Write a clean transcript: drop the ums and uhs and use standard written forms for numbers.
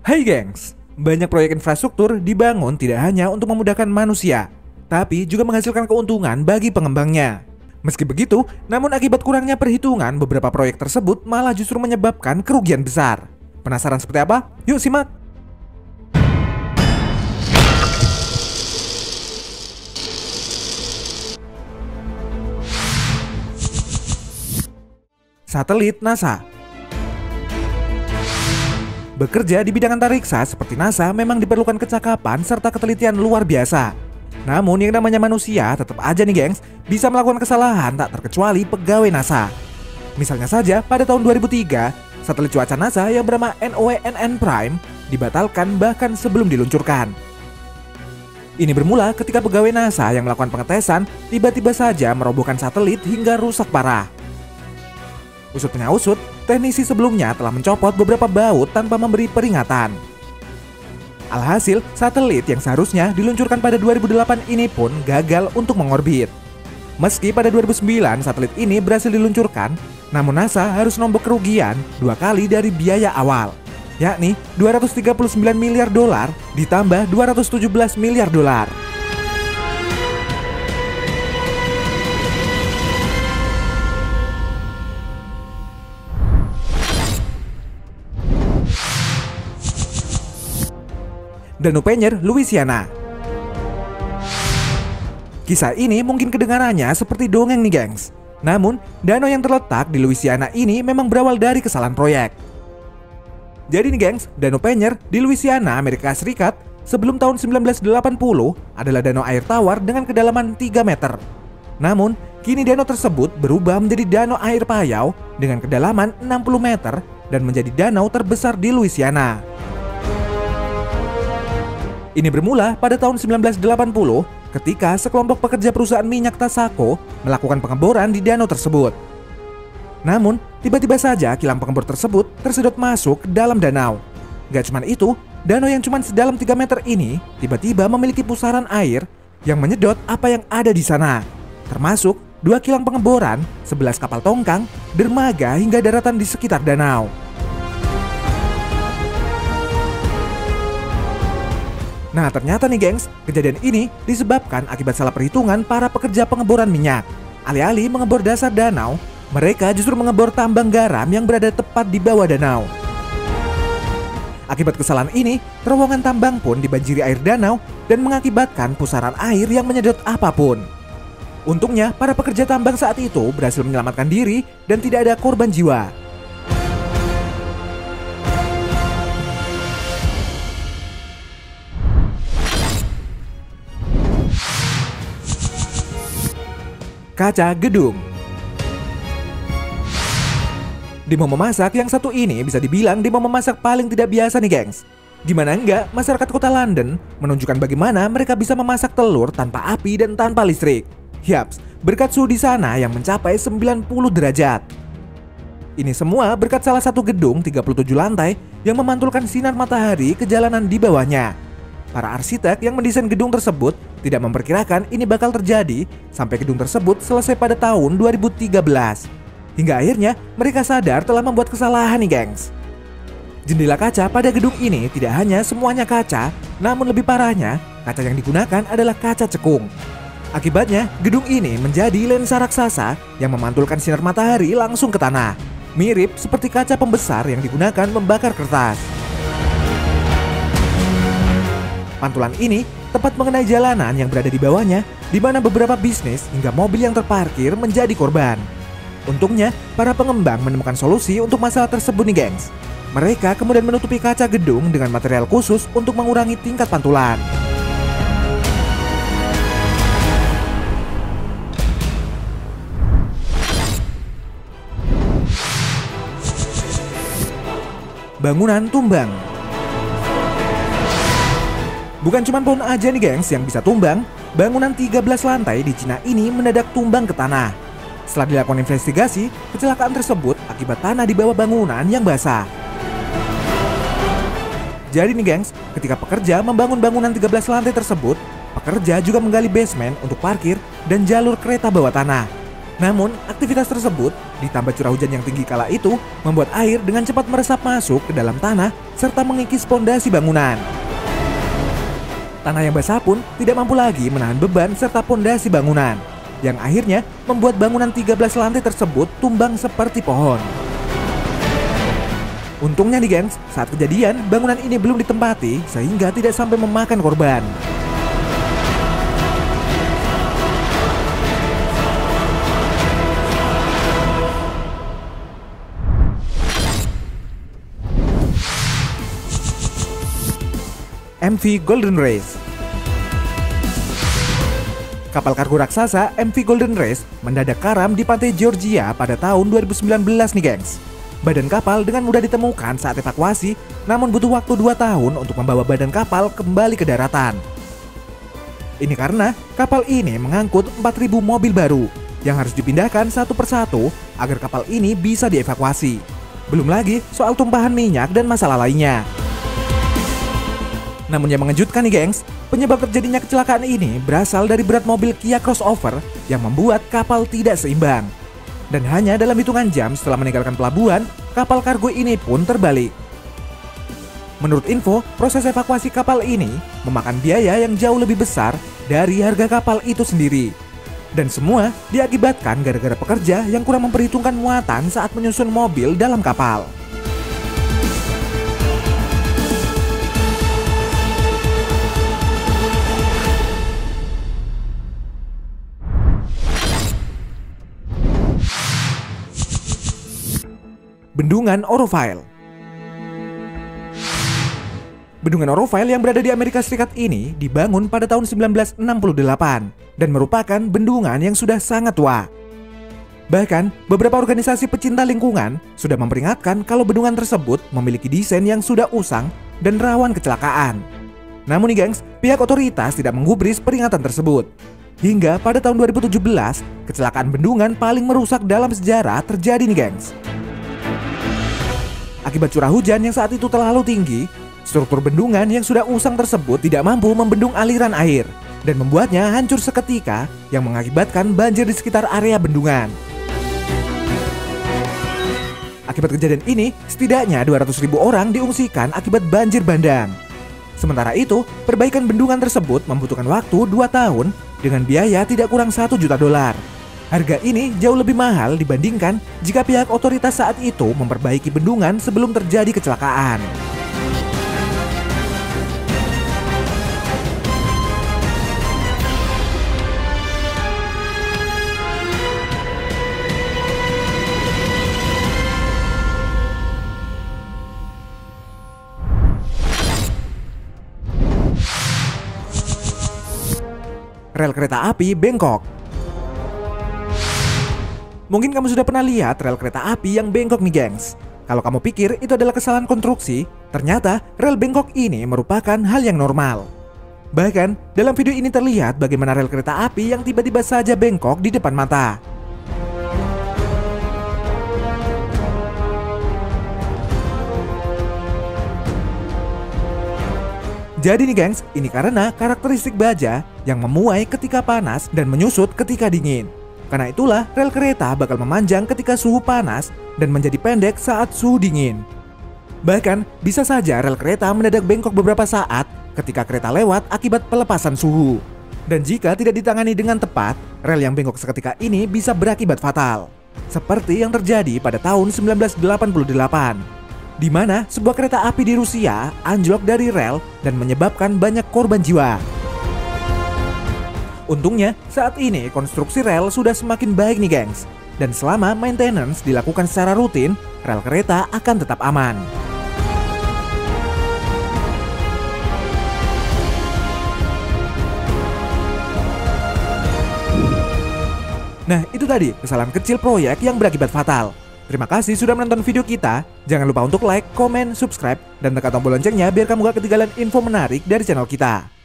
Hai gengs, banyak proyek infrastruktur dibangun tidak hanya untuk memudahkan manusia, tapi juga menghasilkan keuntungan bagi pengembangnya. Meski begitu, namun akibat kurangnya perhitungan, beberapa proyek tersebut malah justru menyebabkan kerugian besar. Penasaran seperti apa? Yuk simak! Satelit NASA. Bekerja di bidang antariksa seperti NASA memang diperlukan kecakapan serta ketelitian luar biasa. Namun yang namanya manusia tetap aja nih gengs, bisa melakukan kesalahan tak terkecuali pegawai NASA. Misalnya saja pada tahun 2003, satelit cuaca NASA yang bernama NOAA Prime dibatalkan bahkan sebelum diluncurkan. Ini bermula ketika pegawai NASA yang melakukan pengetesan tiba-tiba saja merobohkan satelit hingga rusak parah. Usut punya usut, teknisi sebelumnya telah mencopot beberapa baut tanpa memberi peringatan. Alhasil, satelit yang seharusnya diluncurkan pada 2008 ini pun gagal untuk mengorbit. Meski pada 2009 satelit ini berhasil diluncurkan, namun NASA harus nombok kerugian 2 kali dari biaya awal, yakni 239 miliar dolar ditambah 217 miliar dolar. Danau Penyer, Louisiana. Kisah ini mungkin kedengarannya seperti dongeng nih gengs. Namun, danau yang terletak di Louisiana ini memang berawal dari kesalahan proyek. Jadi nih gengs, Danau Penyer di Louisiana, Amerika Serikat sebelum tahun 1980 adalah danau air tawar dengan kedalaman 3 meter. Namun, kini danau tersebut berubah menjadi danau air payau dengan kedalaman 60 meter dan menjadi danau terbesar di Louisiana. Ini bermula pada tahun 1980 ketika sekelompok pekerja perusahaan minyak Tasako melakukan pengeboran di danau tersebut. Namun, tiba-tiba saja kilang pengembor tersebut tersedot masuk ke dalam danau. Gak cuma itu, danau yang cuma sedalam 3 meter ini tiba-tiba memiliki pusaran air yang menyedot apa yang ada di sana, termasuk 2 kilang pengeboran, 11 kapal tongkang, dermaga hingga daratan di sekitar danau. Nah ternyata nih gengs, kejadian ini disebabkan akibat salah perhitungan para pekerja pengeboran minyak. Alih-alih mengebor dasar danau, mereka justru mengebor tambang garam yang berada tepat di bawah danau. Akibat kesalahan ini, terowongan tambang pun dibanjiri air danau dan mengakibatkan pusaran air yang menyedot apapun. Untungnya, para pekerja tambang saat itu berhasil menyelamatkan diri dan tidak ada korban jiwa. Kaca gedung. Demo memasak yang satu ini bisa dibilang demo memasak paling tidak biasa nih gengs. Gimana enggak, masyarakat kota London menunjukkan bagaimana mereka bisa memasak telur tanpa api dan tanpa listrik. Yaps, berkat suhu di sana yang mencapai 90 derajat. Ini semua berkat salah satu gedung 37 lantai yang memantulkan sinar matahari ke jalanan di bawahnya. Para arsitek yang mendesain gedung tersebut tidak memperkirakan ini bakal terjadi sampai gedung tersebut selesai pada tahun 2013. Hingga akhirnya mereka sadar telah membuat kesalahan nih gengs. Jendela kaca pada gedung ini tidak hanya semuanya kaca, namun lebih parahnya kaca yang digunakan adalah kaca cekung. Akibatnya gedung ini menjadi lensa raksasa yang memantulkan sinar matahari langsung ke tanah, mirip seperti kaca pembesar yang digunakan membakar kertas. Pantulan ini tepat mengenai jalanan yang berada di bawahnya, di mana beberapa bisnis hingga mobil yang terparkir menjadi korban. Untungnya, para pengembang menemukan solusi untuk masalah tersebut nih gengs. Mereka kemudian menutupi kaca gedung dengan material khusus untuk mengurangi tingkat pantulan. Bangunan tumbang. Bukan cuma pohon aja nih gengs yang bisa tumbang, bangunan 13 lantai di Cina ini mendadak tumbang ke tanah. Setelah dilakukan investigasi, kecelakaan tersebut akibat tanah di bawah bangunan yang basah. Jadi nih gengs, ketika pekerja membangun bangunan 13 lantai tersebut, pekerja juga menggali basement untuk parkir dan jalur kereta bawah tanah. Namun, aktivitas tersebut ditambah curah hujan yang tinggi kala itu membuat air dengan cepat meresap masuk ke dalam tanah serta mengikis pondasi bangunan. Tanah yang basah pun tidak mampu lagi menahan beban serta pondasi bangunan, yang akhirnya membuat bangunan 13 lantai tersebut tumbang seperti pohon. Untungnya nih gengs, saat kejadian bangunan ini belum ditempati sehingga tidak sampai memakan korban. MV Golden Race. Kapal kargo raksasa MV Golden Race mendadak karam di pantai Georgia pada tahun 2019 nih gengs. Badan kapal dengan mudah ditemukan saat evakuasi, namun butuh waktu 2 tahun untuk membawa badan kapal kembali ke daratan. Ini karena kapal ini mengangkut 4.000 mobil baru yang harus dipindahkan satu persatu agar kapal ini bisa dievakuasi. Belum lagi soal tumpahan minyak dan masalah lainnya. Namun yang mengejutkan nih gengs, penyebab terjadinya kecelakaan ini berasal dari berat mobil Kia Crossover yang membuat kapal tidak seimbang. Dan hanya dalam hitungan jam setelah meninggalkan pelabuhan, kapal kargo ini pun terbalik. Menurut info, proses evakuasi kapal ini memakan biaya yang jauh lebih besar dari harga kapal itu sendiri. Dan semua diakibatkan gara-gara pekerja yang kurang memperhitungkan muatan saat menyusun mobil dalam kapal. Bendungan Oroville. Bendungan Oroville yang berada di Amerika Serikat ini dibangun pada tahun 1968 dan merupakan bendungan yang sudah sangat tua. Bahkan, beberapa organisasi pecinta lingkungan sudah memperingatkan kalau bendungan tersebut memiliki desain yang sudah usang dan rawan kecelakaan. Namun nih gengs, pihak otoritas tidak menggubris peringatan tersebut. Hingga pada tahun 2017, kecelakaan bendungan paling merusak dalam sejarah terjadi nih gengs. Akibat curah hujan yang saat itu terlalu tinggi, struktur bendungan yang sudah usang tersebut tidak mampu membendung aliran air dan membuatnya hancur seketika yang mengakibatkan banjir di sekitar area bendungan. Akibat kejadian ini, setidaknya 200.000 orang diungsikan akibat banjir bandang. Sementara itu, perbaikan bendungan tersebut membutuhkan waktu 2 tahun dengan biaya tidak kurang $1 juta. Harga ini jauh lebih mahal dibandingkan jika pihak otoritas saat itu memperbaiki bendungan sebelum terjadi kecelakaan. Rel kereta api Bengkok. Mungkin kamu sudah pernah lihat rel kereta api yang bengkok nih gengs. Kalau kamu pikir itu adalah kesalahan konstruksi, ternyata rel bengkok ini merupakan hal yang normal. Bahkan, dalam video ini terlihat bagaimana rel kereta api yang tiba-tiba saja bengkok di depan mata. Jadi nih gengs, ini karena karakteristik baja yang memuai ketika panas dan menyusut ketika dingin. Karena itulah rel kereta bakal memanjang ketika suhu panas dan menjadi pendek saat suhu dingin. Bahkan bisa saja rel kereta mendadak bengkok beberapa saat ketika kereta lewat akibat pelepasan suhu. Dan jika tidak ditangani dengan tepat, rel yang bengkok seketika ini bisa berakibat fatal. Seperti yang terjadi pada tahun 1988, di mana sebuah kereta api di Rusia anjlok dari rel dan menyebabkan banyak korban jiwa. Untungnya, saat ini konstruksi rel sudah semakin baik nih gengs. Dan selama maintenance dilakukan secara rutin, rel kereta akan tetap aman. Nah, itu tadi kesalahan kecil proyek yang berakibat fatal. Terima kasih sudah menonton video kita. Jangan lupa untuk like, komen, subscribe, dan tekan tombol loncengnya biar kamu gak ketinggalan info menarik dari channel kita.